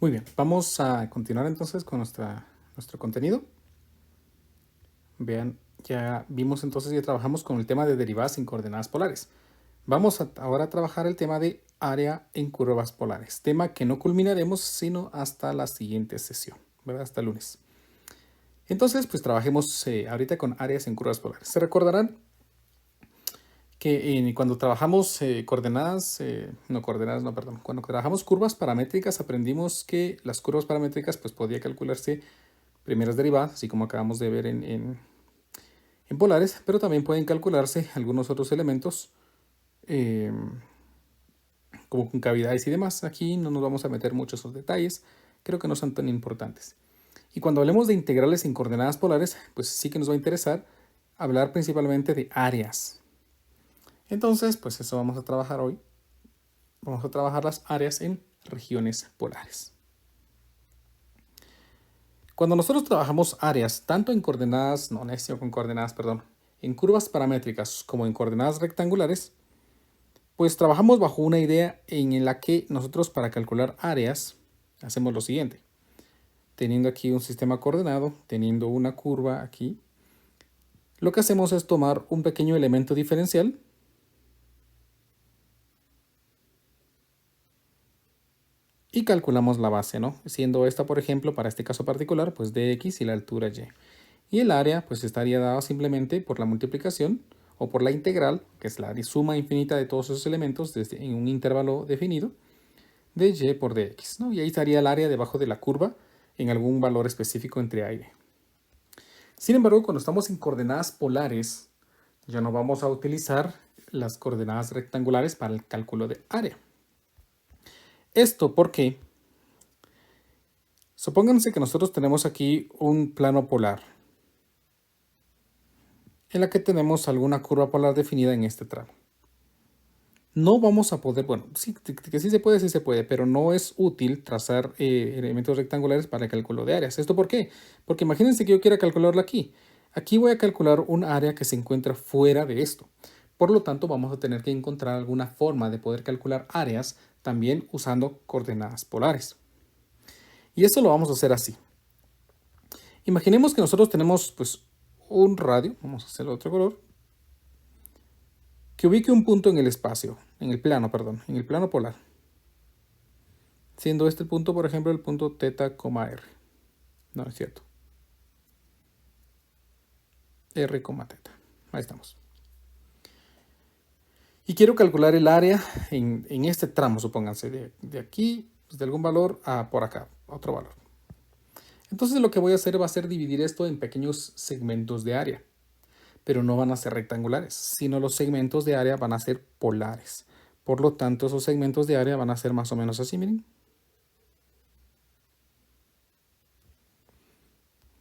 Muy bien, vamos a continuar entonces con nuestro contenido. Vean, ya vimos entonces y trabajamos con el tema de derivadas en coordenadas polares. Vamos ahora a trabajar el tema de área en curvas polares, tema que no culminaremos sino hasta la siguiente sesión, ¿verdad? Hasta el lunes. Entonces, pues trabajemos ahorita con áreas en curvas polares. Se recordarán que cuando trabajamos cuando trabajamos curvas paramétricas aprendimos que las curvas paramétricas pues podía calcularse primeras derivadas, así como acabamos de ver en polares, pero también pueden calcularse algunos otros elementos eh, como concavidades y demás. Aquí no nos vamos a meter muchos esos detalles, creo que no son tan importantes. Y cuando hablemos de integrales en coordenadas polares, pues sí que nos va a interesar hablar principalmente de áreas. Entonces, pues eso vamos a trabajar hoy. Vamos a trabajar las áreas en regiones polares. Cuando nosotros trabajamos áreas, tanto en coordenadas, no necio con coordenadas, perdón, en curvas paramétricas como en coordenadas rectangulares, pues trabajamos bajo una idea en la que nosotros para calcular áreas hacemos lo siguiente. Teniendo aquí un sistema coordenado, teniendo una curva aquí, lo que hacemos es tomar un pequeño elemento diferencial y calculamos la base, ¿no? Siendo esta, por ejemplo, para este caso particular, pues dx y la altura y. Y el área, pues estaría dada simplemente por la multiplicación o por la integral, que es la suma infinita de todos esos elementos en un intervalo definido, de y por dx, ¿no? Y ahí estaría el área debajo de la curva en algún valor específico entre a y b. Sin embargo, cuando estamos en coordenadas polares, ya no vamos a utilizar las coordenadas rectangulares para el cálculo de área. Esto porque, supónganse que nosotros tenemos aquí un plano polar, en la que tenemos alguna curva polar definida en este tramo. No vamos a poder, bueno, sí, que sí se puede, pero no es útil trazar elementos rectangulares para el cálculo de áreas. ¿Esto por qué? Porque imagínense que yo quiera calcularlo aquí. Aquí voy a calcular un área que se encuentra fuera de esto. Por lo tanto, vamos a tener que encontrar alguna forma de poder calcular áreas también usando coordenadas polares. Y eso lo vamos a hacer así. Imaginemos que nosotros tenemos pues un radio, vamos a hacerlo de otro color, que ubique un punto en el espacio, en el plano, perdón, en el plano polar. Siendo este el punto, por ejemplo, el punto θ, r. No es cierto. R, θ. Ahí estamos. Y quiero calcular el área en este tramo, supónganse, de aquí, pues de algún valor a por acá, otro valor. Entonces lo que voy a hacer va a ser dividir esto en pequeños segmentos de área. Pero no van a ser rectangulares, sino los segmentos de área van a ser polares. Por lo tanto, esos segmentos de área van a ser más o menos así, miren.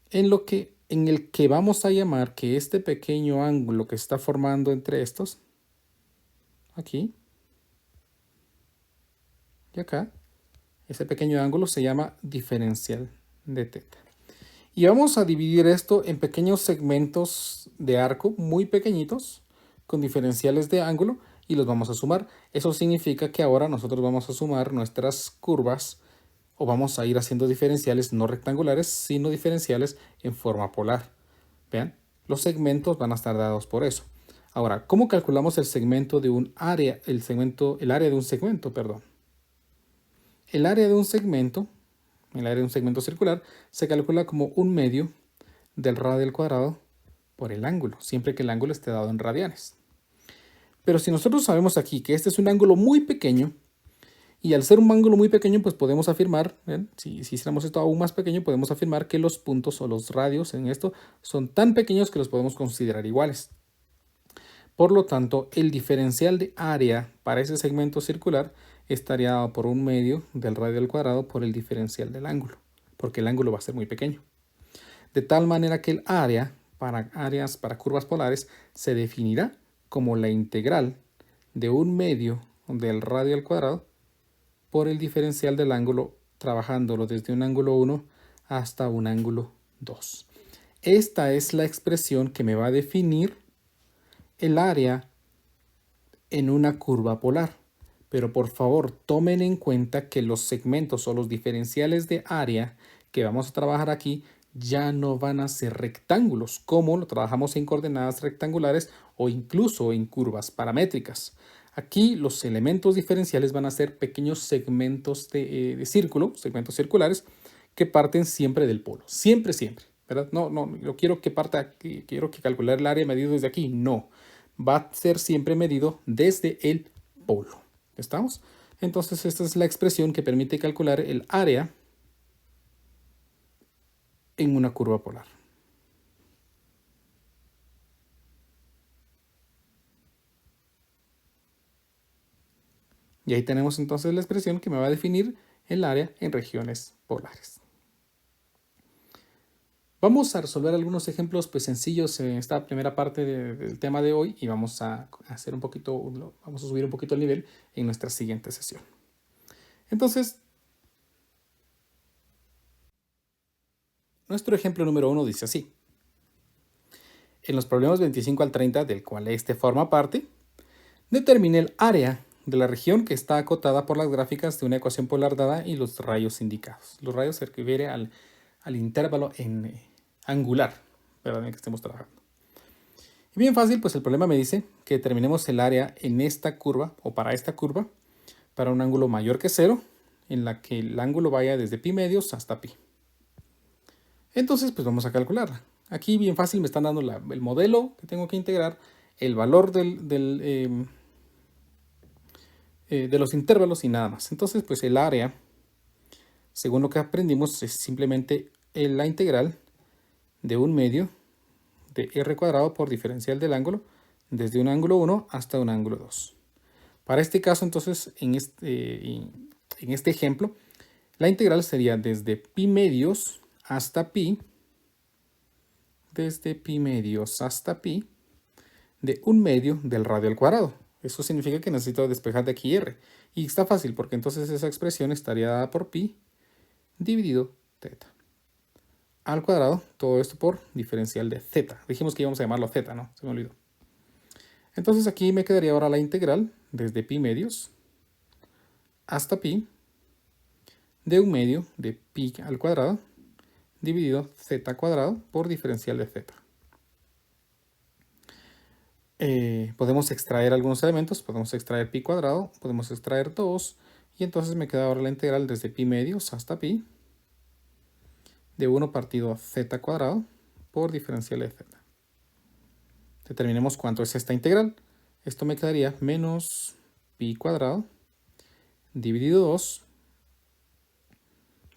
En el que vamos a llamar que este pequeño ángulo que se está formando entre estos, aquí y acá, ese pequeño ángulo se llama diferencial de θ. Y vamos a dividir esto en pequeños segmentos de arco muy pequeñitos con diferenciales de ángulo y los vamos a sumar. Eso significa que ahora nosotros vamos a sumar nuestras curvas o vamos a ir haciendo diferenciales no rectangulares, sino diferenciales en forma polar. Vean, los segmentos van a estar dados por eso. Ahora, ¿cómo calculamos el segmento de un área, el área de un segmento, perdón? El área de un segmento, el área de un segmento circular, se calcula como un medio del radio al cuadrado por el ángulo, siempre que el ángulo esté dado en radianes. Pero si nosotros sabemos aquí que este es un ángulo muy pequeño, y al ser un ángulo muy pequeño, pues podemos afirmar, si hiciéramos esto aún más pequeño, podemos afirmar que los puntos o los radios en esto son tan pequeños que los podemos considerar iguales. Por lo tanto, el diferencial de área para ese segmento circular estaría dado por un medio del radio al cuadrado por el diferencial del ángulo, porque el ángulo va a ser muy pequeño. De tal manera que el área para curvas polares se definirá como la integral de un medio del radio al cuadrado por el diferencial del ángulo, trabajándolo desde un ángulo 1 hasta un ángulo 2. Esta es la expresión que me va a definir el área en una curva polar. Pero por favor, tomen en cuenta que los segmentos o los diferenciales de área que vamos a trabajar aquí ya no van a ser rectángulos, como lo trabajamos en coordenadas rectangulares o incluso en curvas paramétricas. Aquí los elementos diferenciales van a ser pequeños segmentos de círculo, segmentos circulares, que parten siempre del polo. Siempre, siempre. ¿Verdad? No, yo quiero que parta, quiero que calcular el área medido desde aquí. No. Va a ser siempre medido desde el polo. ¿Estamos? Entonces, esta es la expresión que permite calcular el área en una curva polar. Y ahí tenemos entonces la expresión que me va a definir el área en regiones polares. Vamos a resolver algunos ejemplos pues, sencillos en esta primera parte del tema de hoy y vamos a hacer un poquito, vamos a subir un poquito el nivel en nuestra siguiente sesión. Entonces, nuestro ejemplo número 1 dice así. En los problemas 25 al 30, del cual este forma parte, determine el área de la región que está acotada por las gráficas de una ecuación polar dada y los rayos indicados. Los rayos se refiere al intervalo angular, ¿verdad? En el que estemos trabajando. Y bien fácil, pues el problema me dice que determinemos el área en esta curva o para esta curva para un ángulo mayor que 0, en la que el ángulo vaya desde pi medios hasta pi. Entonces, pues vamos a calcularla. Aquí bien fácil me están dando el modelo que tengo que integrar, el valor de los intervalos y nada más. Entonces, pues el área, según lo que aprendimos, es simplemente la integral de un medio de r cuadrado por diferencial del ángulo desde un ángulo 1 hasta un ángulo 2. Para este caso, entonces, en este ejemplo, la integral sería desde pi medios hasta pi, desde pi medios hasta pi, de un medio del radio al cuadrado. Eso significa que necesito despejar de aquí r. Y está fácil porque entonces esa expresión estaría dada por pi dividido θ. Al cuadrado, todo esto por diferencial de z. Dijimos que íbamos a llamarlo z, ¿no? Se me olvidó. Entonces aquí me quedaría ahora la integral desde pi medios hasta pi de un medio de pi al cuadrado dividido z cuadrado por diferencial de z. Podemos extraer algunos elementos, podemos extraer pi cuadrado, podemos extraer 2, y entonces me queda ahora la integral desde pi medios hasta pi de 1 partido z cuadrado por diferencial de z. Determinemos cuánto es esta integral. Esto me quedaría menos pi cuadrado dividido 2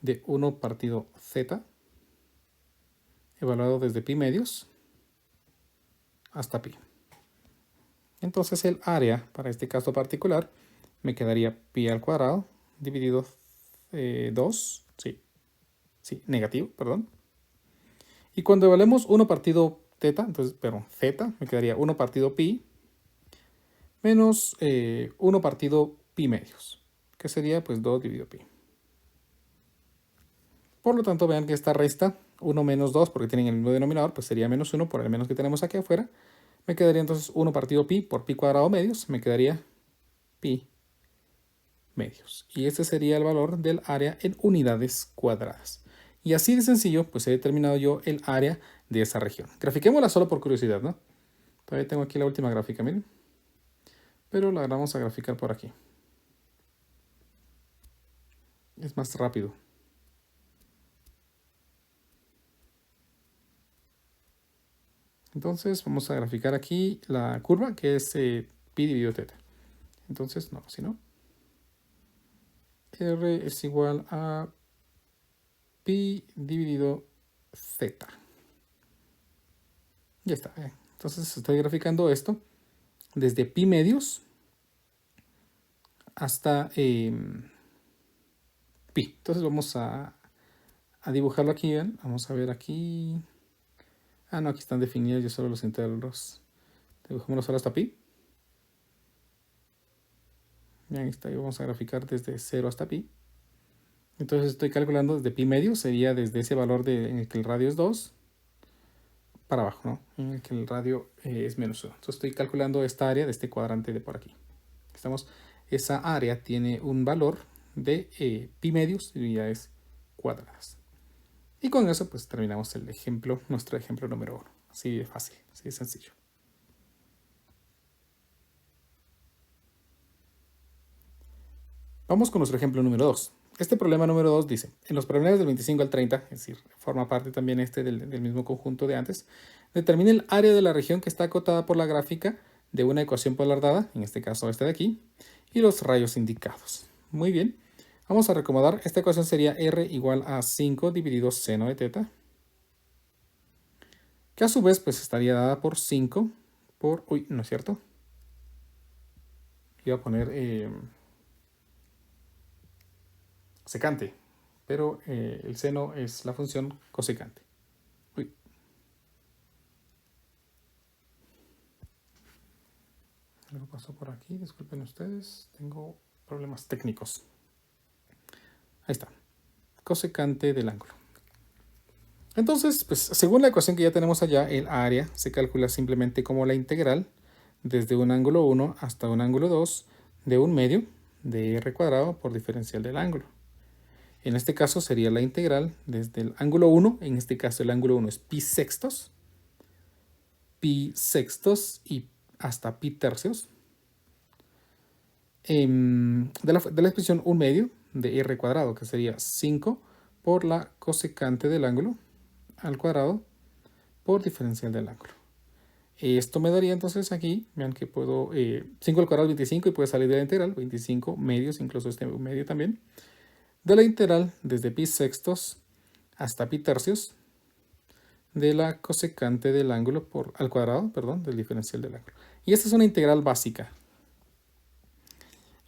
de 1 partido z evaluado desde pi medios hasta pi. Entonces el área para este caso particular me quedaría pi al cuadrado dividido 2, negativo, perdón. Y cuando evaluemos 1 partido θ, entonces, z, me quedaría 1 partido pi menos 1 partido pi medios, que sería pues 2 dividido pi. Por lo tanto, vean que esta resta 1 menos 2, porque tienen el mismo denominador, pues sería menos 1 por el menos que tenemos aquí afuera. Me quedaría entonces 1 partido pi por pi cuadrado medios, me quedaría pi medios. Y este sería el valor del área en unidades cuadradas. Y así de sencillo, pues he determinado yo el área de esa región. Grafiquémosla solo por curiosidad, ¿no? Todavía tengo aquí la última gráfica, miren. Pero la vamos a graficar por aquí. Es más rápido. Entonces vamos a graficar aquí la curva, que es pi dividido θ. Entonces, no, si no. R es igual a pi dividido z. Ya está. Entonces estoy graficando esto desde pi medios hasta pi. Entonces vamos a dibujarlo aquí. ¿Ven? Vamos a ver aquí. Ah, no, aquí están definidos yo solo los intervalos. Dibujémoslo solo hasta pi. Bien, ahí está. Y vamos a graficar desde 0 hasta pi. Entonces estoy calculando desde pi medio, sería desde ese valor en el que el radio es 2 para abajo, ¿no? En el que el radio es menos 1. Entonces estoy calculando esta área de este cuadrante de por aquí. Estamos, esa área tiene un valor de pi medios y unidades cuadradas. Y con eso pues terminamos el ejemplo, nuestro ejemplo número 1. Así de fácil, así de sencillo. Vamos con nuestro ejemplo número 2. Este problema número 2 dice, en los problemas del 25 al 30, es decir, forma parte también del mismo conjunto de antes, determine el área de la región que está acotada por la gráfica de una ecuación polar dada, en este caso esta de aquí, y los rayos indicados. Muy bien, vamos a recomodar. Esta ecuación sería R igual a 5 dividido seno de teta, que a su vez pues estaría dada por 5 por... Uy, no es cierto. Iba a poner... secante, pero el seno es la función cosecante. Uy. Algo pasó por aquí, disculpen ustedes, tengo problemas técnicos. Ahí está, cosecante del ángulo. Entonces, pues según la ecuación que ya tenemos allá, el área se calcula simplemente como la integral desde un ángulo 1 hasta un ángulo 2 de un medio de r cuadrado por diferencial del ángulo. En este caso sería la integral desde el ángulo 1, en este caso el ángulo 1 es pi sextos y hasta pi tercios, de la expresión 1 medio de r cuadrado, que sería 5 por la cosecante del ángulo al cuadrado por diferencial del ángulo. Esto me daría entonces aquí, vean que puedo, 5 al cuadrado es 25 y puede salir de la integral, 25 medios, incluso este medio también, de la integral desde pi sextos hasta pi tercios de la cosecante del ángulo al cuadrado, perdón, del diferencial del ángulo. Y esta es una integral básica.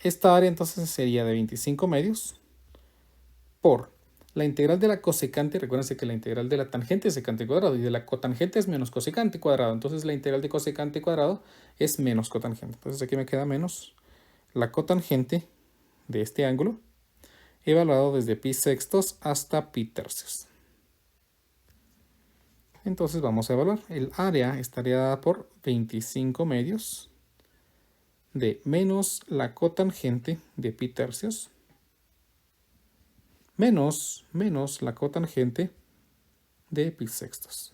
Esta área entonces sería de 25 medios por la integral de la cosecante. Recuérdense que la integral de la tangente es secante cuadrado y de la cotangente es menos cosecante cuadrado. Entonces la integral de cosecante cuadrado es menos cotangente. Entonces aquí me queda menos la cotangente de este ángulo evaluado desde pi sextos hasta pi tercios. Entonces vamos a evaluar. El área estaría dada por 25 medios de menos la cotangente de pi tercios menos la cotangente de pi sextos.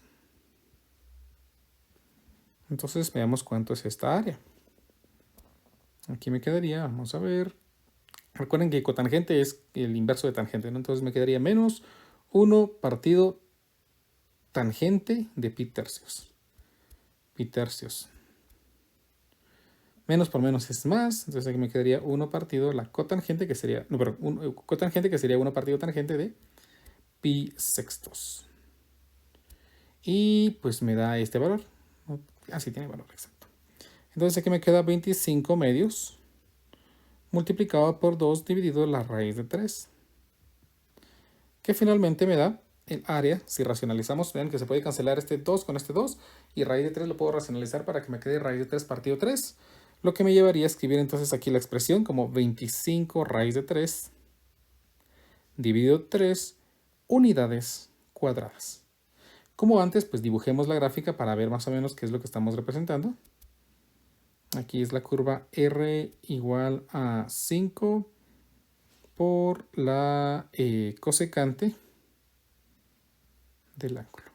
Entonces veamos cuánto es esta área. Aquí me quedaría, vamos a ver. Recuerden que cotangente es el inverso de tangente, ¿no? Entonces me quedaría menos 1 partido tangente de pi tercios. Pi tercios. Menos por menos es más, entonces aquí me quedaría 1 partido la cotangente, que sería, no, perdón, cotangente que sería 1 partido tangente de pi sextos. Y pues me da este valor. Así tiene valor, exacto. Entonces aquí me queda 25 medios multiplicado por 2 dividido la raíz de 3. Que finalmente me da el área. Si racionalizamos, vean que se puede cancelar este 2 con este 2. Y raíz de 3 lo puedo racionalizar para que me quede raíz de 3 partido 3. Lo que me llevaría a escribir entonces aquí la expresión como 25 raíz de 3 dividido 3 unidades cuadradas. Como antes, pues dibujemos la gráfica para ver más o menos qué es lo que estamos representando. Aquí es la curva R igual a 5 por la cosecante del ángulo.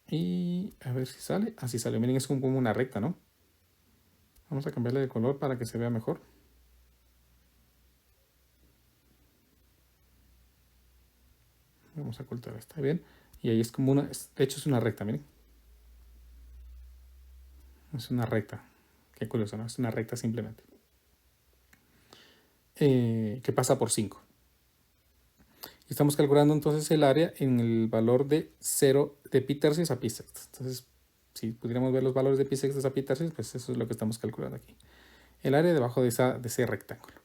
Y a ver si sale. Así sale. Miren, es como una recta, ¿no? Vamos a cambiarle de color para que se vea mejor. Vamos a ocultar esta, bien. Y ahí es como una, de hecho es una recta, miren. Es una recta. Qué curioso, ¿no? Es una recta simplemente. Que pasa por 5. Y estamos calculando entonces el área en el valor de 0 de pi tercios a pi sextos. Entonces, si pudiéramos ver los valores de pi sextos a pi tercios, pues eso es lo que estamos calculando aquí. El área debajo de ese rectángulo.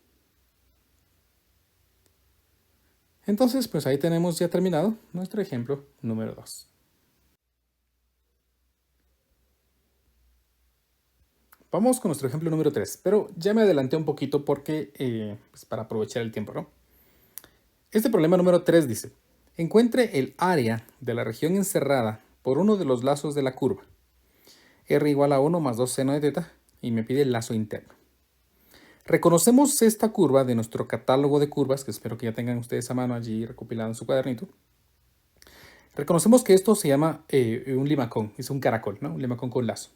Entonces, pues ahí tenemos ya terminado nuestro ejemplo número 2. Vamos con nuestro ejemplo número 3, pero ya me adelanté un poquito porque, pues para aprovechar el tiempo, ¿no? Este problema número 3 dice, encuentre el área de la región encerrada por uno de los lazos de la curva. R igual a 1 más 2 seno de teta y me pide el lazo interno. Reconocemos esta curva de nuestro catálogo de curvas, que espero que ya tengan ustedes a mano allí recopilado en su cuadernito. Reconocemos que esto se llama un limacón, es un caracol, ¿no? Un limacón con lazo.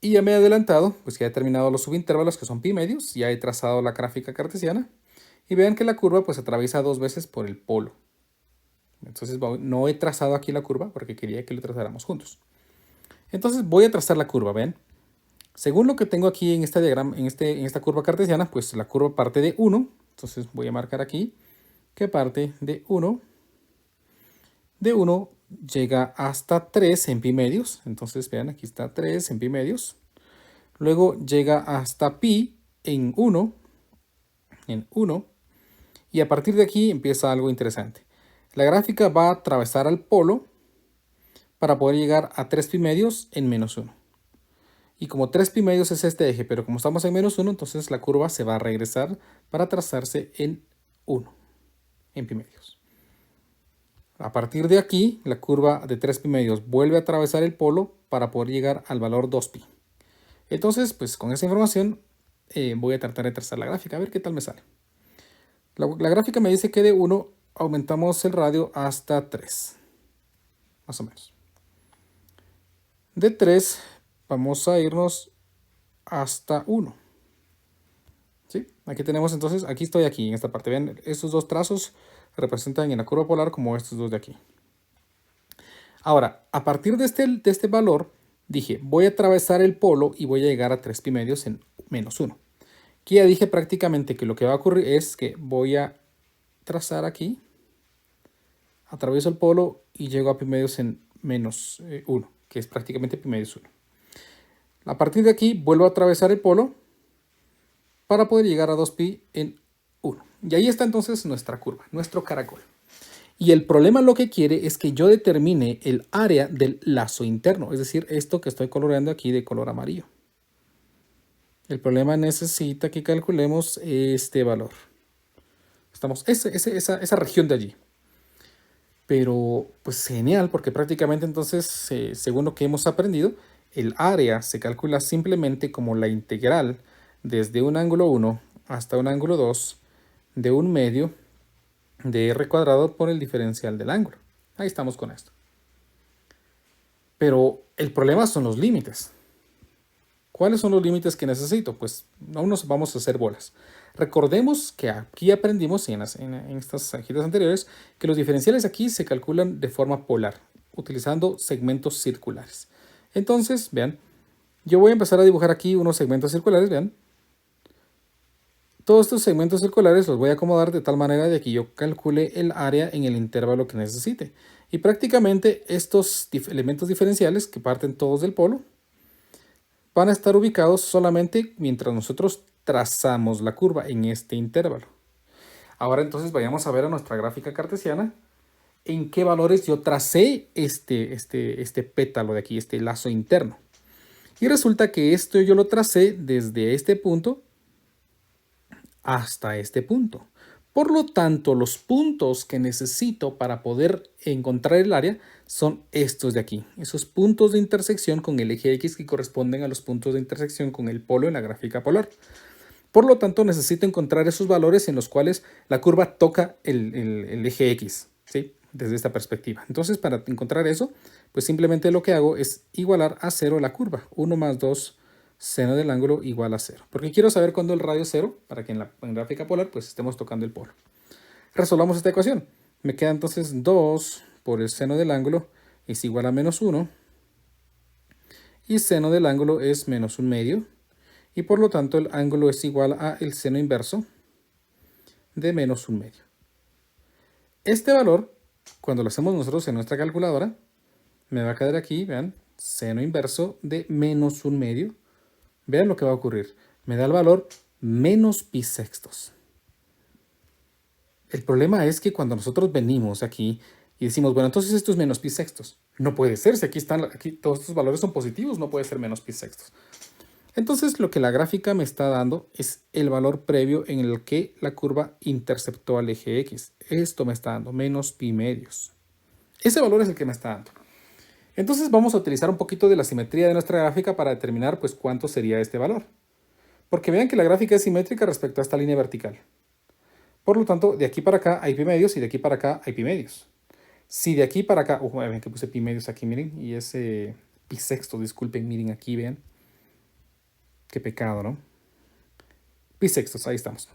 Y ya me he adelantado, pues ya he terminado los subintervalos que son pi medios, ya he trazado la gráfica cartesiana y vean que la curva pues atraviesa 2 veces por el polo. Entonces no he trazado aquí la curva porque quería que lo trazáramos juntos. Entonces voy a trazar la curva, ¿ven? Según lo que tengo aquí en este diagrama, en esta curva cartesiana, pues la curva parte de 1. Entonces voy a marcar aquí que parte de 1. De 1 llega hasta 3 en pi medios. Entonces vean, aquí está 3 en pi medios. Luego llega hasta pi en 1. Y a partir de aquí empieza algo interesante. La gráfica va a atravesar al polo para poder llegar a 3 pi medios en menos 1. Y como 3 pi medios es este eje, pero como estamos en menos 1, entonces la curva se va a regresar para trazarse en 1, en pi medios. A partir de aquí, la curva de 3 pi medios vuelve a atravesar el polo para poder llegar al valor 2 pi. Entonces, pues con esa información voy a tratar de trazar la gráfica, a ver qué tal me sale. La gráfica me dice que de 1 aumentamos el radio hasta 3, más o menos. De 3 vamos a irnos hasta 1. ¿Sí? Aquí tenemos entonces, aquí estoy aquí en esta parte. Vean, estos dos trazos representan en la curva polar como estos dos de aquí. Ahora, a partir de este valor, dije, voy a atravesar el polo y voy a llegar a 3 pi medios en menos 1. Aquí ya dije prácticamente que lo que va a ocurrir es que voy a trazar aquí, atravieso el polo y llego a pi medios en menos 1, que es prácticamente pi medios 1. A partir de aquí vuelvo a atravesar el polo para poder llegar a 2pi en 1. Y ahí está entonces nuestra curva, nuestro caracol. Y el problema lo que quiere es que yo determine el área del lazo interno, es decir, esto que estoy coloreando aquí de color amarillo. El problema necesita que calculemos este valor. Estamos esa región de allí. Pero pues genial, porque prácticamente entonces, según lo que hemos aprendido, el área se calcula simplemente como la integral desde un ángulo 1 hasta un ángulo 2 de un medio de r cuadrado por el diferencial del ángulo. Ahí estamos con esto. Pero el problema son los límites. ¿Cuáles son los límites que necesito? Pues aún nos vamos a hacer bolas. Recordemos que aquí aprendimos en estas hojitas anteriores que los diferenciales aquí se calculan de forma polar, utilizando segmentos circulares. Entonces, vean, yo voy a empezar a dibujar aquí unos segmentos circulares, vean. Todos estos segmentos circulares los voy a acomodar de tal manera de que yo calcule el área en el intervalo que necesite. Y prácticamente estos elementos diferenciales que parten todos del polo van a estar ubicados solamente mientras nosotros trazamos la curva en este intervalo. Ahora entonces vayamos a ver a nuestra gráfica cartesiana en qué valores yo tracé este pétalo de aquí, este lazo interno. Y resulta que esto yo lo tracé desde este punto hasta este punto. Por lo tanto, los puntos que necesito para poder encontrar el área son estos de aquí. Esos puntos de intersección con el eje X que corresponden a los puntos de intersección con el polo en la gráfica polar. Por lo tanto, necesito encontrar esos valores en los cuales la curva toca el eje X, ¿sí? Desde esta perspectiva. Entonces, para encontrar eso, pues simplemente lo que hago es igualar a 0 la curva. 1 más 2 seno del ángulo igual a 0. Porque quiero saber cuándo el radio es 0, para que en la gráfica polar pues estemos tocando el polo. Resolvamos esta ecuación. Me queda entonces 2 por el seno del ángulo es igual a menos 1. Y seno del ángulo es menos 1/2. Y por lo tanto el ángulo es igual a el seno inverso de menos 1/2. Este valor, cuando lo hacemos nosotros en nuestra calculadora, me va a quedar aquí, vean, seno inverso de menos 1/2. Vean lo que va a ocurrir. Me da el valor menos pi sextos. El problema es que cuando nosotros venimos aquí y decimos, bueno, entonces esto es menos pi sextos. No puede ser, si aquí todos estos valores son positivos, no puede ser menos pi sextos. Entonces lo que la gráfica me está dando es el valor previo en el que la curva interceptó al eje X. Esto me está dando menos pi medios. Ese valor es el que me está dando. Entonces vamos a utilizar un poquito de la simetría de nuestra gráfica para determinar pues cuánto sería este valor. Porque vean que la gráfica es simétrica respecto a esta línea vertical. Por lo tanto, de aquí para acá hay pi medios y de aquí para acá hay pi medios. Si de aquí para acá, ven que puse pi medios aquí, miren, y ese pi sexto, disculpen, miren aquí, vean. Qué pecado, ¿no? Pi sextos, ahí estamos.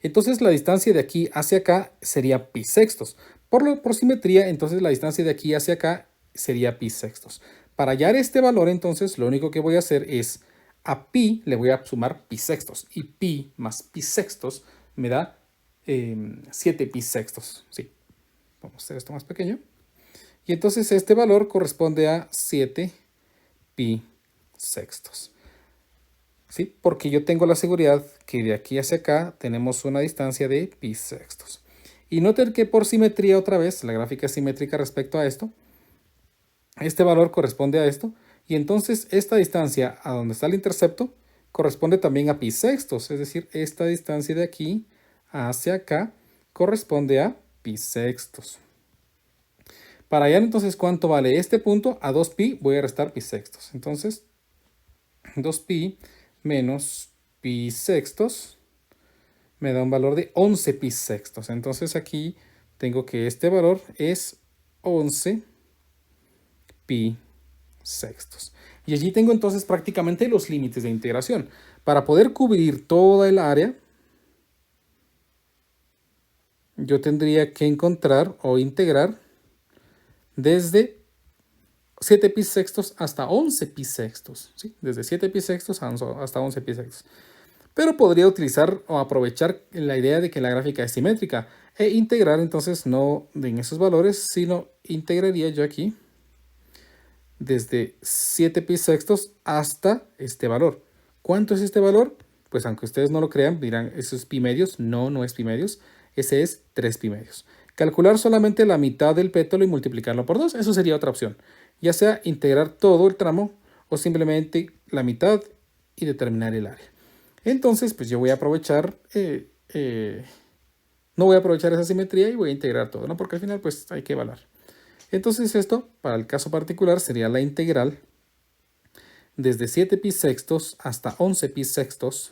Entonces la distancia de aquí hacia acá sería pi sextos. Por simetría, entonces la distancia de aquí hacia acá sería pi sextos. Para hallar este valor, entonces, lo único que voy a hacer es a pi le voy a sumar pi sextos. Y pi más pi sextos me da 7 pi sextos. Sí, vamos a hacer esto más pequeño. Y entonces este valor corresponde a 7 pi sextos. ¿Sí? Porque yo tengo la seguridad que de aquí hacia acá tenemos una distancia de pi sextos. Y noten que por simetría otra vez, la gráfica es simétrica respecto a esto. Este valor corresponde a esto. Y entonces esta distancia a donde está el intercepto corresponde también a pi sextos. Es decir, esta distancia de aquí hacia acá corresponde a pi sextos. Para hallar entonces cuánto vale este punto, a 2pi voy a restar pi sextos. Entonces, 2pi menos pi sextos me da un valor de 11 pi sextos. Entonces aquí tengo que este valor es 11 pi sextos. Y allí tengo entonces prácticamente los límites de integración. Para poder cubrir toda el área, yo tendría que encontrar o integrar desde 7 pi sextos hasta 11 pi sextos. ¿Sí? Desde 7 pi sextos hasta 11 pi sextos. Pero podría utilizar o aprovechar la idea de que la gráfica es simétrica e integrar entonces no en esos valores, sino integraría yo aquí desde 7 pi sextos hasta este valor. ¿Cuánto es este valor? Pues aunque ustedes no lo crean, dirán, ¿eso es pi medios? No, no es pi medios. Ese es 3 pi medios. Calcular solamente la mitad del pétalo y multiplicarlo por 2, eso sería otra opción. Ya sea integrar todo el tramo o simplemente la mitad y determinar el área. Entonces, pues yo voy a aprovechar, no voy a aprovechar esa simetría y voy a integrar todo, ¿no? Porque al final, pues hay que evaluar. Entonces esto, para el caso particular, sería la integral desde 7 pi sextos hasta 11 pi sextos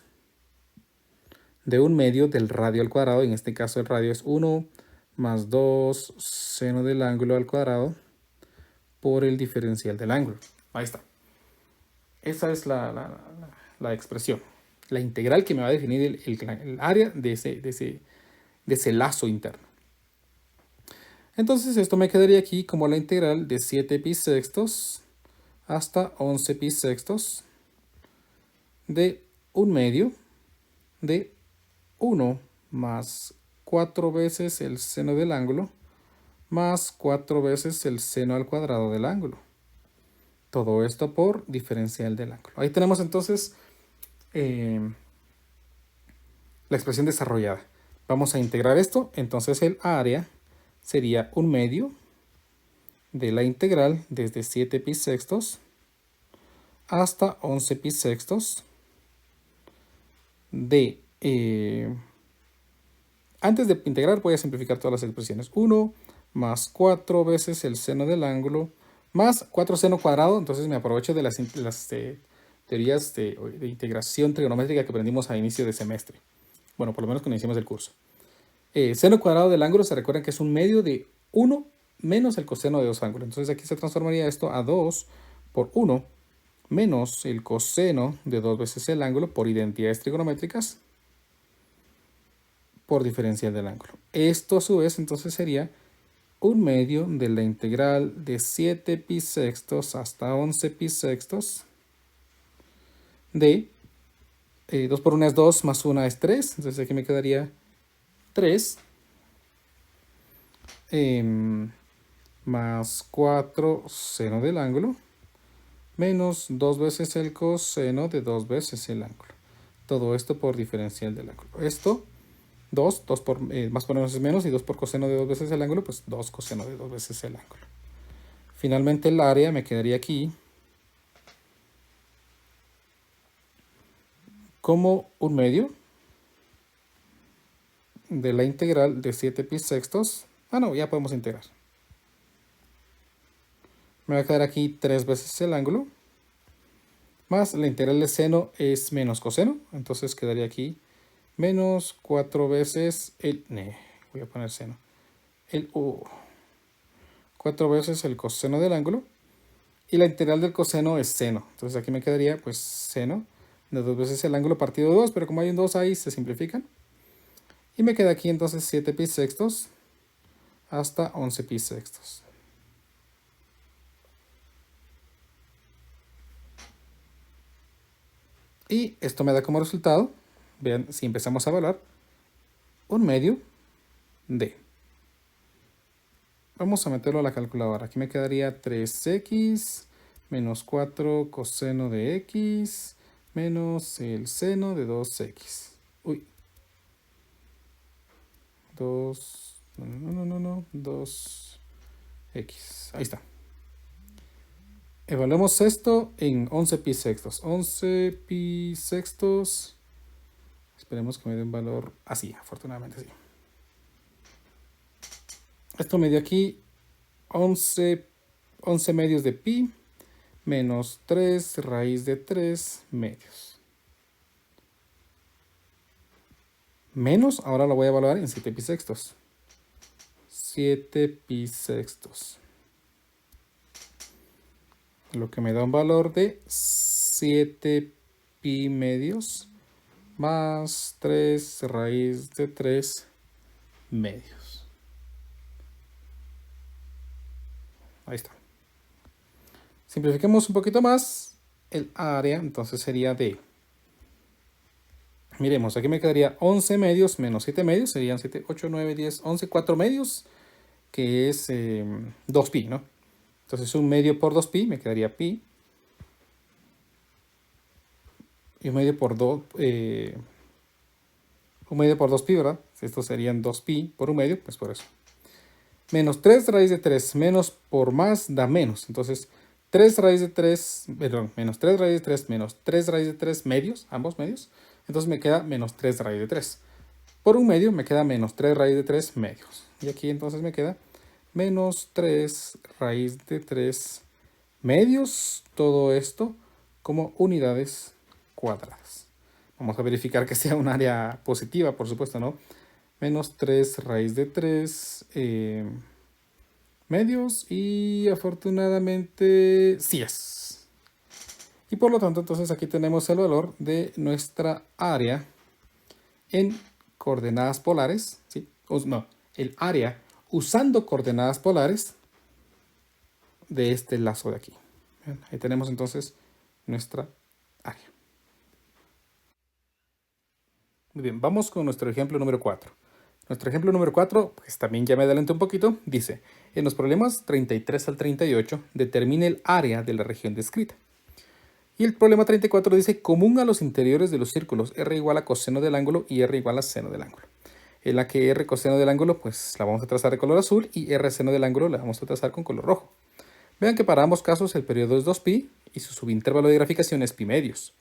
de 1/2 del radio al cuadrado. En este caso el radio es 1 más 2 seno del ángulo al cuadrado por el diferencial del ángulo. Ahí está. Esa es la expresión. La integral que me va a definir el área de ese lazo interno. Entonces esto me quedaría aquí como la integral de 7 pi sextos hasta 11 pi sextos de 1/2 de 1 más 4 veces el seno del ángulo más 4 veces el seno al cuadrado del ángulo. Todo esto por diferencial del ángulo. Ahí tenemos entonces la expresión desarrollada. Vamos a integrar esto. Entonces el área sería 1/2 de la integral desde 7 pi sextos hasta 11 pi sextos de... antes de integrar voy a simplificar todas las expresiones. 1 más 4 veces el seno del ángulo más 4 seno cuadrado. Entonces me aprovecho de las teorías de integración trigonométrica que aprendimos a inicio de semestre. Bueno, por lo menos cuando iniciamos el curso. Seno cuadrado del ángulo, se recuerdan que es 1/2 de 1 menos el coseno de 2 ángulos. Entonces aquí se transformaría esto a 2 por 1 menos el coseno de 2 veces el ángulo por identidades trigonométricas por diferencial del ángulo. Esto a su vez entonces sería 1/2 de la integral de 7 pi sextos hasta 11 pi sextos de 2 por 1 es 2 más 1 es 3. Entonces aquí me quedaría 3 más 4 seno del ángulo menos 2 veces el coseno de 2 veces el ángulo. Todo esto por diferencial del ángulo. Esto, 2 por más por menos es menos, y 2 por coseno de 2 veces el ángulo, pues 2 coseno de 2 veces el ángulo. Finalmente el área me quedaría aquí como 1/2 de la integral de 7 pi sextos. No, ya podemos integrar. Me va a quedar aquí 3 veces el ángulo más la integral de seno es menos coseno, entonces quedaría aquí menos 4 veces el, voy a poner seno, el 4 veces el coseno del ángulo, y la integral del coseno es seno, entonces aquí me quedaría pues seno de 2 veces el ángulo partido 2, pero como hay un 2 ahí se simplifican, y me queda aquí entonces 7 pi sextos hasta 11 pi sextos. Y esto me da como resultado, vean, si empezamos a evaluar, un medio de. Vamos a meterlo a la calculadora. Aquí me quedaría 3x menos 4 coseno de x menos el seno de 2x. Uy. 2x. Ahí está. Evaluemos esto en 11 pi sextos. 11 pi sextos. Esperemos que me dé un valor así, afortunadamente sí. Esto me dio aquí 11 medios de pi menos 3 raíz de 3 medios. Menos, ahora lo voy a evaluar en 7 pi sextos. 7 pi sextos. Lo que me da un valor de 7 pi medios más 3 raíz de 3 medios. Ahí está. Simplifiquemos un poquito más. El área entonces sería de... Miremos, aquí me quedaría 11 medios menos 7 medios. Serían 7, 8, 9, 10, 11, 4 medios. Que es 2pi, ¿no? Entonces un medio por 2pi me quedaría pi. Y un medio por 2... un medio por 2pi, ¿verdad? Estos serían 2pi por un medio, pues por eso. Menos 3 raíz de 3, menos por más da menos. Entonces, 3 raíz de 3, perdón, menos 3 raíz de 3, menos 3 raíz de 3 medios, ambos medios. Entonces me queda menos 3 raíz de 3. Por un medio me queda menos 3 raíz de 3 medios. Y aquí entonces me queda menos 3 raíz de 3 medios. Todo esto como unidades cuadradas. Vamos a verificar que sea un área positiva, por supuesto, ¿no? Menos 3 raíz de 3 medios y afortunadamente sí es. Y por lo tanto, entonces aquí tenemos el valor de nuestra área en coordenadas polares, ¿sí? No, el área usando coordenadas polares de este lazo de aquí. Ahí tenemos entonces nuestra área. Muy bien, vamos con nuestro ejemplo número 4. Nuestro ejemplo número 4, pues también ya me adelanté un poquito, dice, en los problemas 33 al 38, determine el área de la región descrita. Y el problema 34 dice, común a los interiores de los círculos, r igual a coseno del ángulo y r igual a seno del ángulo. En la que r coseno del ángulo, pues la vamos a trazar de color azul y r seno del ángulo la vamos a trazar con color rojo. Vean que para ambos casos el periodo es 2pi y su subintervalo de graficación es pi medios.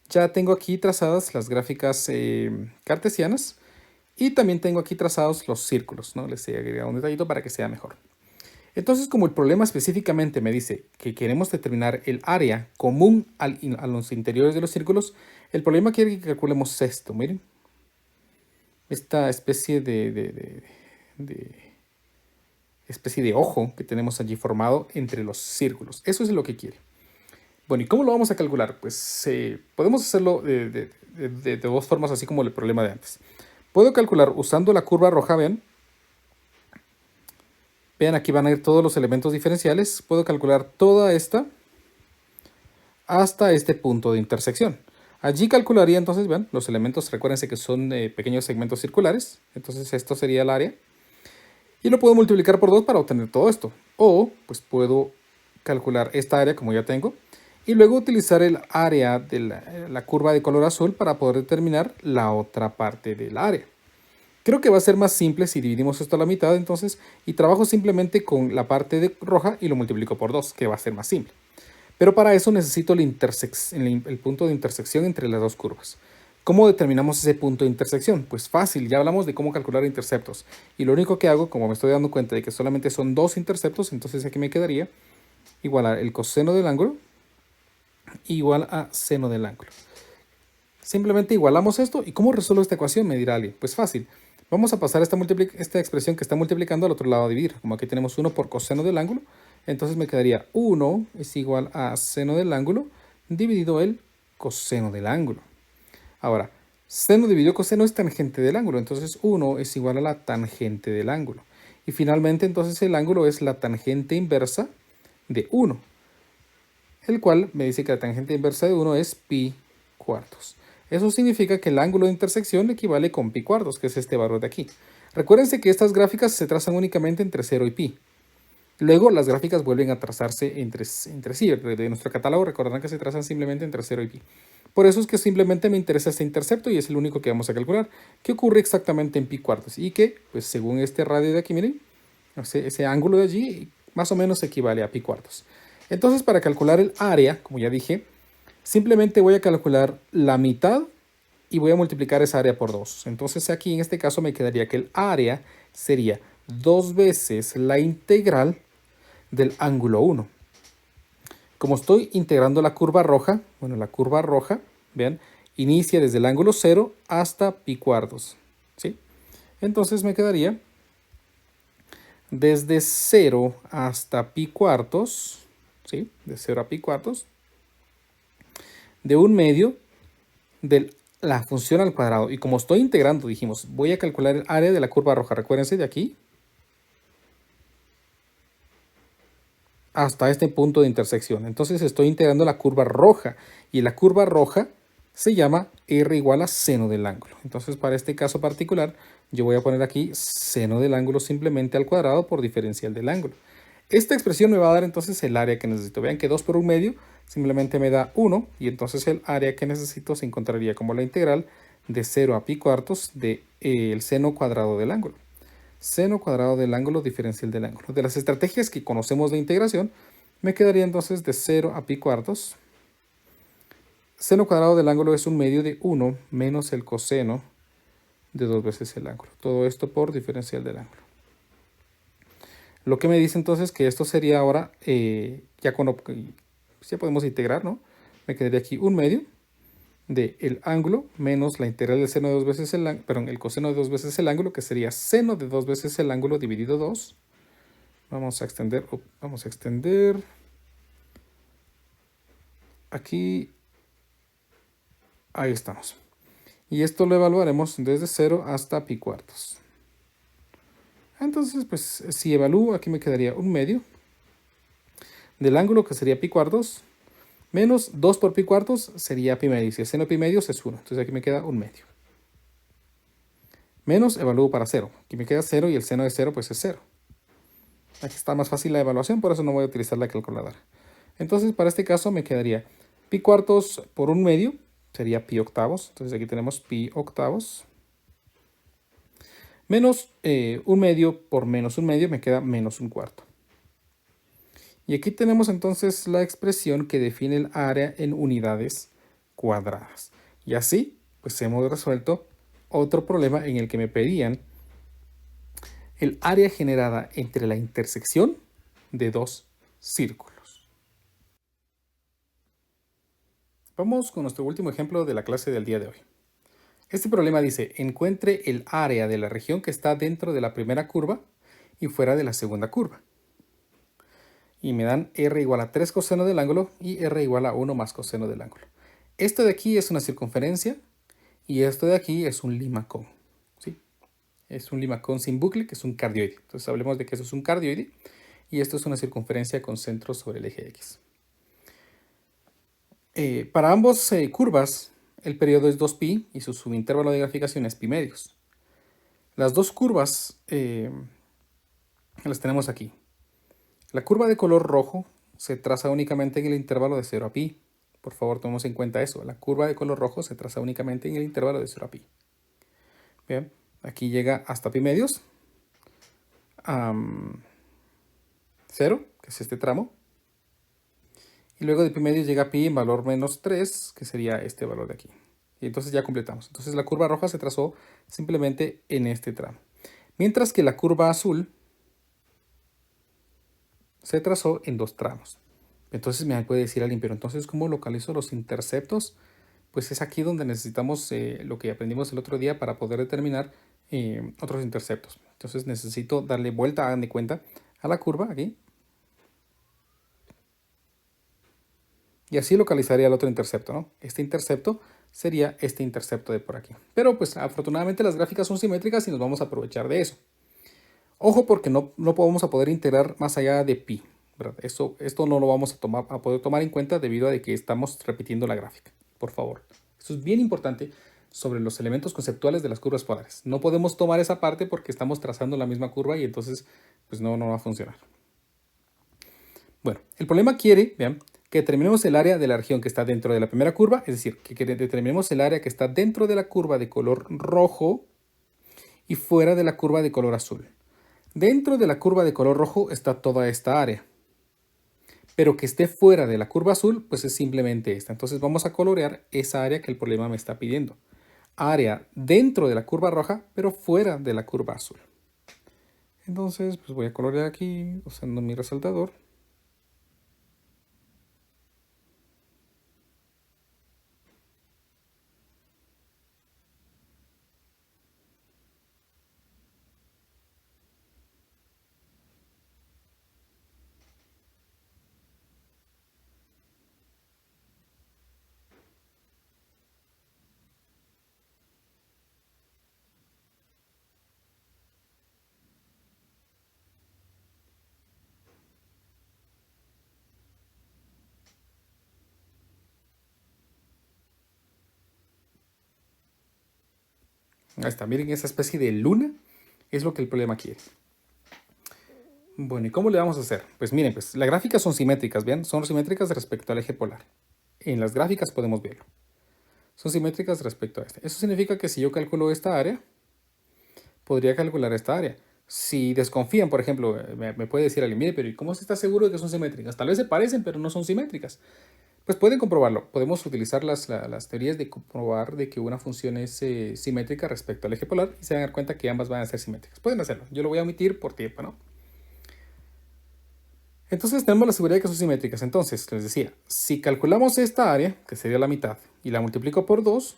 Ya tengo aquí trazadas las gráficas cartesianas y también tengo aquí trazados los círculos, ¿no? Les he agregado un detallito para que sea mejor. Entonces, como el problema específicamente me dice que queremos determinar el área común a los interiores de los círculos, el problema quiere que calculemos esto, miren. Esta especie especie de ojo que tenemos allí formado entre los círculos. Eso es lo que quiere. Bueno, ¿y cómo lo vamos a calcular? Pues podemos hacerlo de dos formas, así como el problema de antes. Puedo calcular usando la curva roja, vean. Vean, aquí van a ir todos los elementos diferenciales. Puedo calcular toda esta hasta este punto de intersección. Allí calcularía entonces, vean, los elementos, recuérdense que son pequeños segmentos circulares. Entonces esto sería el área. Y lo puedo multiplicar por 2 para obtener todo esto. O, pues puedo calcular esta área como ya tengo. Y luego utilizar el área de la curva de color azul para poder determinar la otra parte del área. Creo que va a ser más simple si dividimos esto a la mitad entonces y trabajo simplemente con la parte de roja y lo multiplico por 2, que va a ser más simple. Pero para eso necesito el punto de intersección entre las dos curvas. ¿Cómo determinamos ese punto de intersección? Pues fácil, ya hablamos de cómo calcular interceptos. Y lo único que hago, como me estoy dando cuenta de que solamente son dos interceptos, entonces aquí me quedaría igualar el coseno del ángulo igual a seno del ángulo. Simplemente igualamos esto. ¿Y cómo resuelvo esta ecuación? Me dirá alguien. Pues fácil. Vamos a pasar esta expresión que está multiplicando al otro lado a dividir. Como aquí tenemos 1 por coseno del ángulo, entonces me quedaría 1 es igual a seno del ángulo dividido el coseno del ángulo. Ahora, seno dividido coseno es tangente del ángulo, entonces 1 es igual a la tangente del ángulo. Y finalmente entonces el ángulo es la tangente inversa de 1, el cual me dice que la tangente inversa de 1 es pi cuartos. Eso significa que el ángulo de intersección equivale con pi cuartos, que es este valor de aquí. Recuérdense que estas gráficas se trazan únicamente entre 0 y pi. Luego las gráficas vuelven a trazarse entre sí. De nuestro catálogo recordarán que se trazan simplemente entre 0 y pi. Por eso es que simplemente me interesa este intercepto y es el único que vamos a calcular, que ocurre exactamente en pi cuartos y que, pues según este radio de aquí, miren, ese ángulo de allí más o menos equivale a pi cuartos. Entonces, para calcular el área, como ya dije, simplemente voy a calcular la mitad y voy a multiplicar esa área por 2. Entonces aquí en este caso me quedaría que el área sería 2 veces la integral del ángulo 1. Como estoy integrando la curva roja, bueno, la curva roja, vean, inicia desde el ángulo 0 hasta pi cuartos, ¿sí? Entonces me quedaría desde 0 hasta pi cuartos, ¿sí? De 0 a pi cuartos, de 1/2 de la función al cuadrado. Y como estoy integrando, dijimos, voy a calcular el área de la curva roja. Recuérdense de aquí hasta este punto de intersección. Entonces estoy integrando la curva roja y la curva roja se llama r igual a seno del ángulo. Entonces para este caso particular yo voy a poner aquí seno del ángulo simplemente al cuadrado por diferencial del ángulo. Esta expresión me va a dar entonces el área que necesito. Vean que 2 por 1/2 simplemente me da 1 y entonces el área que necesito se encontraría como la integral de 0 a pi cuartos del seno cuadrado del ángulo. Seno cuadrado del ángulo diferencial del ángulo. De las estrategias que conocemos de integración, me quedaría entonces de 0 a pi cuartos. Seno cuadrado del ángulo es 1/2 de 1 menos el coseno de 2 veces el ángulo. Todo esto por diferencial del ángulo. Lo que me dice entonces que esto sería ahora, ya podemos integrar, ¿no? Me quedaría aquí 1/2 del ángulo menos la integral del seno de 2 veces el ángulo, perdón, el coseno de 2 veces el ángulo, que sería seno de 2 veces el ángulo dividido 2. Vamos a extender, aquí, ahí estamos. Y esto lo evaluaremos desde 0 hasta pi cuartos. Entonces, pues, si evalúo, aquí me quedaría 1/2 del ángulo, que sería pi cuartos, menos 2 por pi cuartos sería pi medios, y el seno de pi medios es 1. Entonces aquí me queda 1/2. Menos evalúo para 0. Aquí me queda 0 y el seno de 0 pues es 0. Aquí está más fácil la evaluación, por eso no voy a utilizar la calculadora. Entonces para este caso me quedaría pi cuartos por 1/2, sería pi octavos. Entonces aquí tenemos pi octavos. Menos 1/2 por menos 1/2 me queda menos 1/4. Y aquí tenemos entonces la expresión que define el área en unidades cuadradas. Y así, pues hemos resuelto otro problema en el que me pedían el área generada entre la intersección de dos círculos. Vamos con nuestro último ejemplo de la clase del día de hoy. Este problema dice, encuentre el área de la región que está dentro de la primera curva y fuera de la segunda curva. Y me dan r igual a 3 coseno del ángulo y r igual a 1 más coseno del ángulo. Esto de aquí es una circunferencia y esto de aquí es un limacón, ¿sí? Es un limacón sin bucle, que es un cardioide. Entonces hablemos de que eso es un cardioide y esto es una circunferencia con centro sobre el eje X. Para ambas curvas, el periodo es 2pi y su subintervalo de graficación es pi medios. Las dos curvas las tenemos aquí. La curva de color rojo se traza únicamente en el intervalo de 0 a pi. Por favor, tomemos en cuenta eso. La curva de color rojo se traza únicamente en el intervalo de 0 a pi. Bien, aquí llega hasta pi medios. 0, que es este tramo. Y luego de pi medios llega a pi en valor menos 3, que sería este valor de aquí. Y entonces ya completamos. Entonces la curva roja se trazó simplemente en este tramo. Mientras que la curva azul se trazó en dos tramos. Entonces me puede decir alguien, pero entonces, ¿cómo localizo los interceptos? Pues es aquí donde necesitamos lo que aprendimos el otro día para poder determinar otros interceptos. Entonces necesito darle vuelta, hagan de cuenta, a la curva aquí. Y así localizaría el otro intercepto, ¿no? Este intercepto sería este intercepto de por aquí. Pero pues afortunadamente las gráficas son simétricas y nos vamos a aprovechar de eso. Ojo porque no podemos a poder integrar más allá de pi, ¿verdad? Esto no lo vamos a poder tomar en cuenta debido a de que estamos repitiendo la gráfica. Por favor. Esto es bien importante sobre los elementos conceptuales de las curvas polares. No podemos tomar esa parte porque estamos trazando la misma curva y entonces pues no va a funcionar. Bueno, el problema quiere, vean, que determinemos el área de la región que está dentro de la primera curva, es decir, que determinemos el área que está dentro de la curva de color rojo y fuera de la curva de color azul. Dentro de la curva de color rojo está toda esta área, pero que esté fuera de la curva azul, pues es simplemente esta. Entonces vamos a colorear esa área que el problema me está pidiendo. Área dentro de la curva roja, pero fuera de la curva azul. Entonces, pues voy a colorear aquí usando mi resaltador. Ahí está, miren esa especie de luna es lo que el problema quiere. Bueno, ¿y cómo le vamos a hacer? Pues miren, pues las gráficas son simétricas, ¿bien? Son simétricas respecto al eje polar. En las gráficas podemos verlo. Son simétricas respecto a este. Eso significa que si yo calculo esta área, podría calcular esta área. Si desconfían, por ejemplo, me puede decir alguien, mire, pero ¿y cómo se está seguro de que son simétricas? Tal vez se parecen, pero no son simétricas. Pues pueden comprobarlo. Podemos utilizar las teorías de comprobar de que una función es simétrica respecto al eje polar y se van a dar cuenta que ambas van a ser simétricas. Pueden hacerlo. Yo lo voy a omitir por tiempo, ¿no? Entonces tenemos la seguridad de que son simétricas. Entonces, les decía, si calculamos esta área, que sería la mitad, y la multiplico por 2,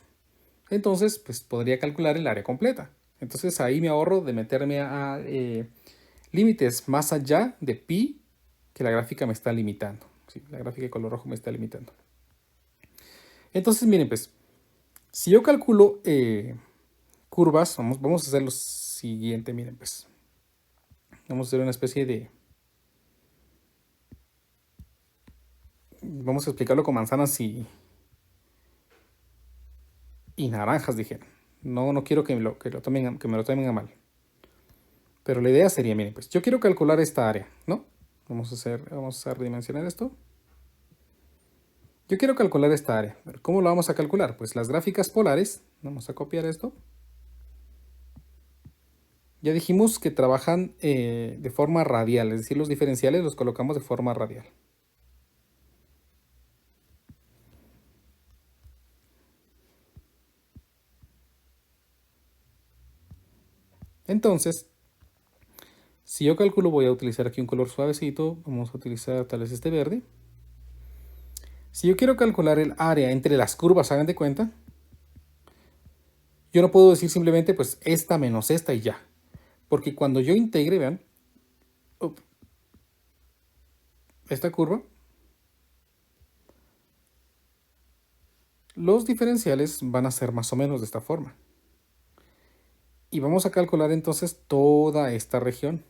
entonces pues podría calcular el área completa. Entonces ahí me ahorro de meterme a límites más allá de pi que la gráfica me está limitando. Sí, la gráfica de color rojo me está limitando. Entonces, miren, pues, si yo calculo curvas, vamos a hacer lo siguiente, miren, pues. Vamos a hacer una especie de... Vamos a explicarlo con manzanas y naranjas, dijeron. No quiero que me lo tomen a mal. Pero la idea sería, miren, pues, yo quiero calcular esta área, ¿no? Vamos a redimensionar esto. Yo quiero calcular esta área. ¿Cómo lo vamos a calcular? Pues las gráficas polares, vamos a copiar esto. Ya dijimos que trabajan de forma radial, es decir, los diferenciales los colocamos de forma radial. Entonces, si yo calculo, voy a utilizar aquí un color suavecito, vamos a utilizar tal vez este verde. Si yo quiero calcular el área entre las curvas, hagan de cuenta, yo no puedo decir simplemente pues esta menos esta y ya. Porque cuando yo integre, vean, esta curva, los diferenciales van a ser más o menos de esta forma. Y vamos a calcular entonces toda esta región.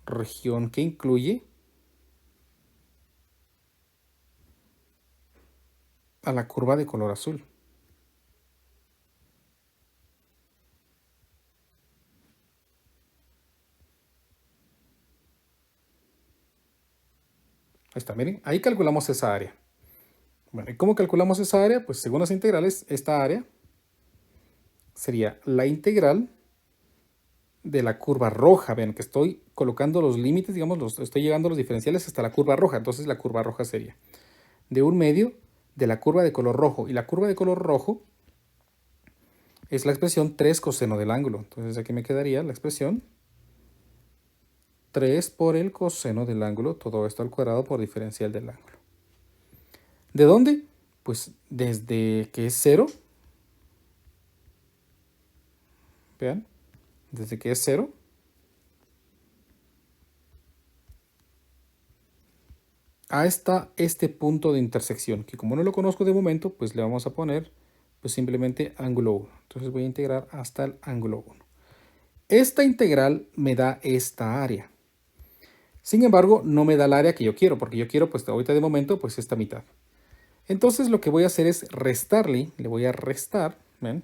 Región que incluye a la curva de color azul. Ahí está, miren, ahí calculamos esa área. Bueno, ¿y cómo calculamos esa área? Pues según las integrales, esta área sería la integral de la curva roja. Ven que estoy colocando los límites, digamos, estoy llevando los diferenciales hasta la curva roja. Entonces la curva roja sería de un medio de la curva de color rojo. Y la curva de color rojo es la expresión 3 coseno del ángulo. Entonces aquí me quedaría la expresión 3 por el coseno del ángulo, todo esto al cuadrado por diferencial del ángulo. ¿De dónde? Pues desde que es 0, vean, desde que es 0, hasta este punto de intersección, que como no lo conozco de momento, pues le vamos a poner pues simplemente ángulo 1. Entonces voy a integrar hasta el ángulo 1. Esta integral me da esta área. Sin embargo, no me da el área que yo quiero, porque yo quiero, pues ahorita de momento, pues esta mitad. Entonces lo que voy a hacer es restarle, le voy a restar, ¿ven?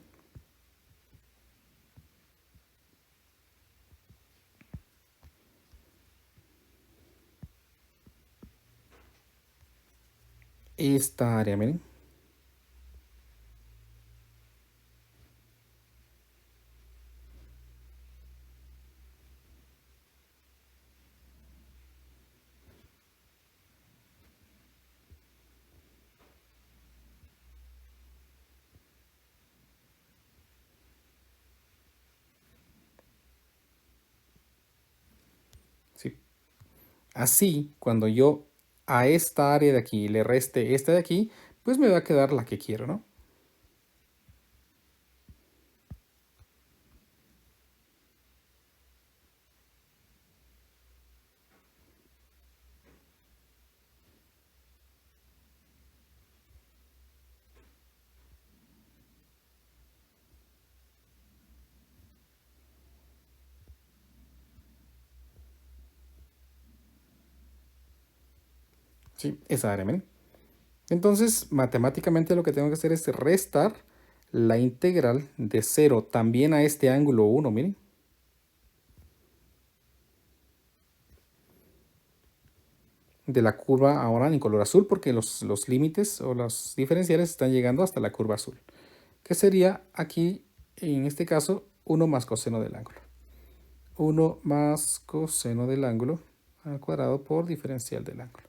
Esta área, miren. Sí. Así, cuando yo a esta área de aquí le reste esta de aquí, pues me va a quedar la que quiero, ¿no? Sí, esa área, miren. Entonces, matemáticamente lo que tengo que hacer es restar la integral de 0 también a este ángulo 1, miren. De la curva ahora en color azul, porque los límites o los diferenciales están llegando hasta la curva azul, que sería aquí, en este caso, 1 más coseno del ángulo. 1 más coseno del ángulo al cuadrado por diferencial del ángulo.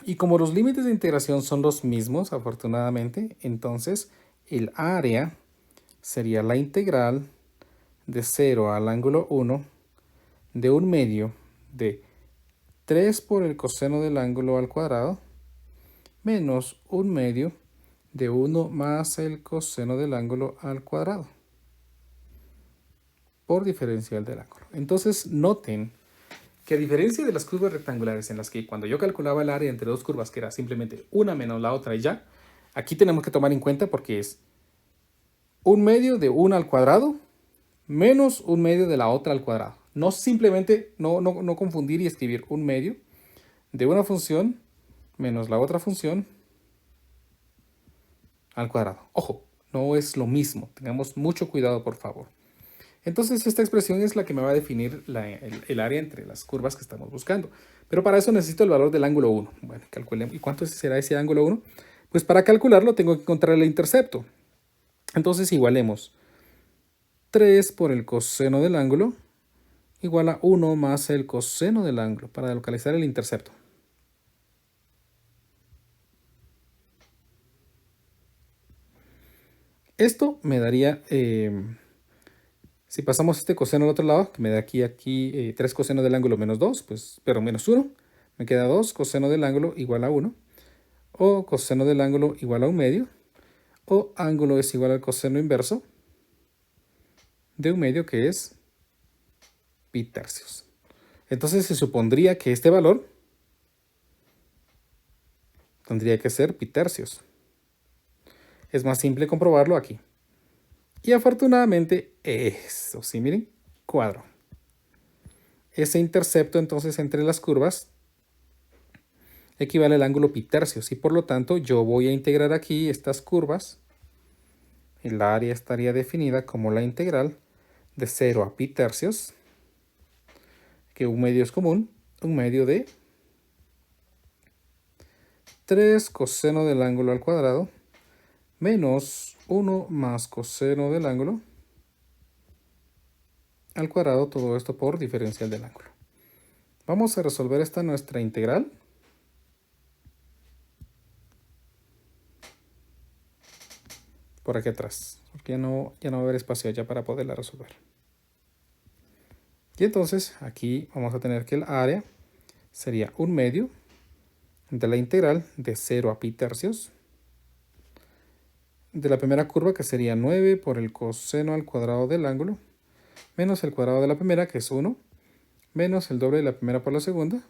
Y como los límites de integración son los mismos, afortunadamente, entonces el área sería la integral de 0 al ángulo 1 de 1/2 de 3 por el coseno del ángulo al cuadrado menos 1/2 de 1 más el coseno del ángulo al cuadrado por diferencial del ángulo. Entonces noten que a diferencia de las curvas rectangulares en las que cuando yo calculaba el área entre dos curvas, que era simplemente una menos la otra y ya, aquí tenemos que tomar en cuenta porque es 1/2 de una al cuadrado menos 1/2 de la otra al cuadrado. No simplemente, no confundir y escribir 1/2 de una función menos la otra función al cuadrado. Ojo, no es lo mismo. Tengamos mucho cuidado, por favor. Entonces esta expresión es la que me va a definir el área entre las curvas que estamos buscando. Pero para eso necesito el valor del ángulo 1. Bueno, calculemos. ¿Y cuánto será ese ángulo 1? Pues para calcularlo tengo que encontrar el intercepto. Entonces igualemos 3 por el coseno del ángulo igual a 1 más el coseno del ángulo para localizar el intercepto. Esto me daría, si pasamos este coseno al otro lado, que me da aquí 3 coseno del ángulo menos 2, pues, pero menos 1, me queda 2 coseno del ángulo igual a 1, o coseno del ángulo igual a 1/2, o ángulo es igual al coseno inverso de 1/2, que es pi tercios. Entonces se supondría que este valor tendría que ser pi tercios. Es más simple comprobarlo aquí. Y afortunadamente, eso sí, miren, cuadro. Ese intercepto entonces entre las curvas equivale al ángulo pi tercios y por lo tanto yo voy a integrar aquí estas curvas. El área estaría definida como la integral de 0 a pi tercios, que 1/2 es común, 1/2 de 3 coseno del ángulo al cuadrado menos 1 más coseno del ángulo al cuadrado, todo esto por diferencial del ángulo. Vamos a resolver esta nuestra integral. Por aquí atrás, porque ya no va a haber espacio allá para poderla resolver. Y entonces aquí vamos a tener que el área sería 1/2 de la integral de 0 a pi tercios de la primera curva, que sería 9 por el coseno al cuadrado del ángulo, menos el cuadrado de la primera, que es 1, menos el doble de la primera por la segunda,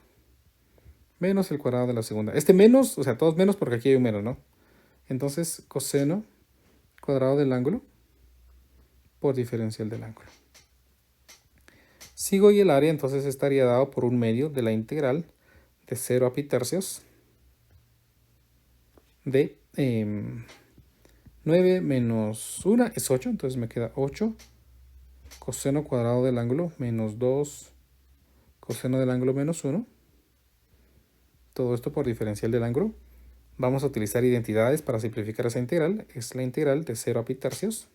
menos el cuadrado de la segunda. Este menos, o sea, todos menos porque aquí hay un menos, ¿no? Entonces, coseno cuadrado del ángulo por diferencial del ángulo. Sigo y el área entonces estaría dado por 1/2 de la integral de 0 a pi tercios de 9 menos 1 es 8, entonces me queda 8 coseno cuadrado del ángulo menos 2 coseno del ángulo menos 1. Todo esto por diferencial del ángulo. Vamos a utilizar identidades para simplificar esa integral. Es la integral de 0 a pi tercios.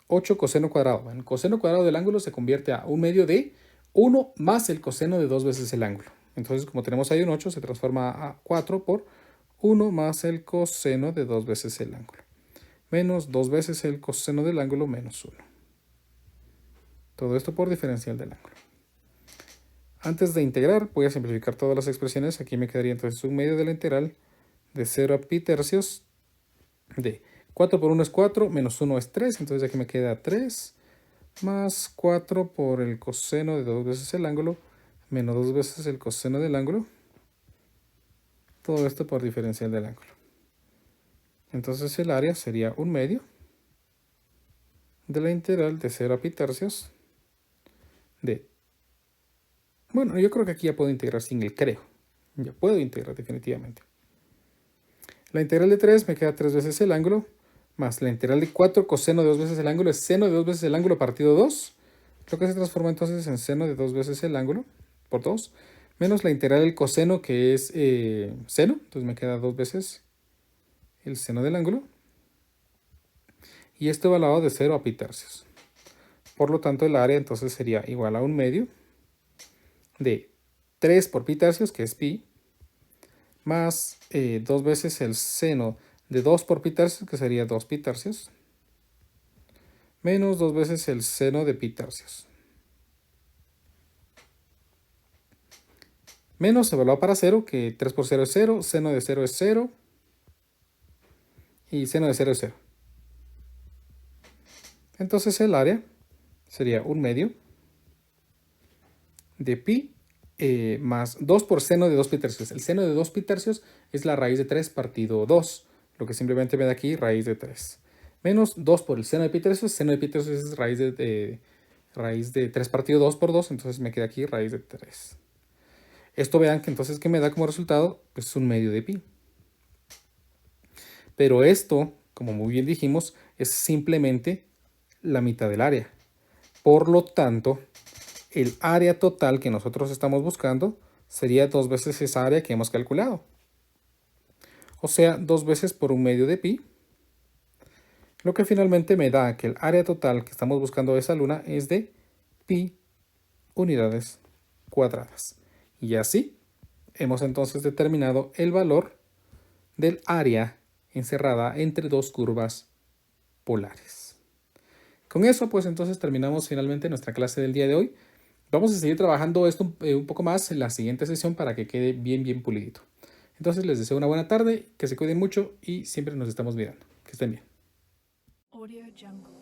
8 coseno cuadrado. El coseno cuadrado del ángulo se convierte a 1/2 de 1 más el coseno de 2 veces el ángulo. Entonces, como tenemos ahí un 8, se transforma a 4 por 1 más el coseno de 2 veces el ángulo. Menos 2 veces el coseno del ángulo menos 1. Todo esto por diferencial del ángulo. Antes de integrar, voy a simplificar todas las expresiones. Aquí me quedaría entonces 1/2 de la integral de 0 a pi tercios de 4 por 1 es 4, menos 1 es 3, entonces aquí me queda 3, más 4 por el coseno de 2 veces el ángulo, menos 2 veces el coseno del ángulo. Todo esto por diferencial del ángulo. Entonces el área sería 1/2 de la integral de 0 a pi tercios de... Bueno, yo creo que aquí ya puedo integrar sin el creo. Ya puedo integrar definitivamente. La integral de 3 me queda 3 veces el ángulo, más la integral de 4 coseno de 2 veces el ángulo es seno de 2 veces el ángulo partido 2, lo que se transforma entonces en seno de 2 veces el ángulo por 2, menos la integral del coseno, que es seno, entonces me queda 2 veces el seno del ángulo, y esto evaluado de 0 a pi tercios. Por lo tanto, el área entonces sería igual a 1/2 de 3 por pi tercios, que es pi, más 2 veces el seno de 2 por pi tercios, que sería 2 pi tercios, menos 2 veces el seno de pi tercios. Menos evaluado para 0, que 3 por 0 es 0, seno de 0 es 0, y seno de 0 es 0. Entonces el área sería 1/2 de pi más 2 por seno de 2 pi tercios. El seno de 2 pi tercios es la raíz de 3 partido 2, lo que simplemente me da aquí raíz de 3. Menos 2 por el seno de pi tercios. Seno de pi tercios es raíz de 3 partido 2 por 2, entonces me queda aquí raíz de 3. Esto vean que entonces que me da como resultado pues 1/2 de pi. Pero esto, como muy bien dijimos, es simplemente la mitad del área. Por lo tanto, el área total que nosotros estamos buscando sería 2 veces esa área que hemos calculado. O sea, 2 veces por 1/2 de pi, lo que finalmente me da que el área total que estamos buscando de esa luna es de pi unidades cuadradas. Y así hemos entonces determinado el valor del área encerrada entre dos curvas polares. Con eso, pues entonces terminamos finalmente nuestra clase del día de hoy. Vamos a seguir trabajando esto un poco más en la siguiente sesión para que quede bien pulidito. Entonces les deseo una buena tarde, que se cuiden mucho y siempre nos estamos mirando. Que estén bien. Audio Jungle.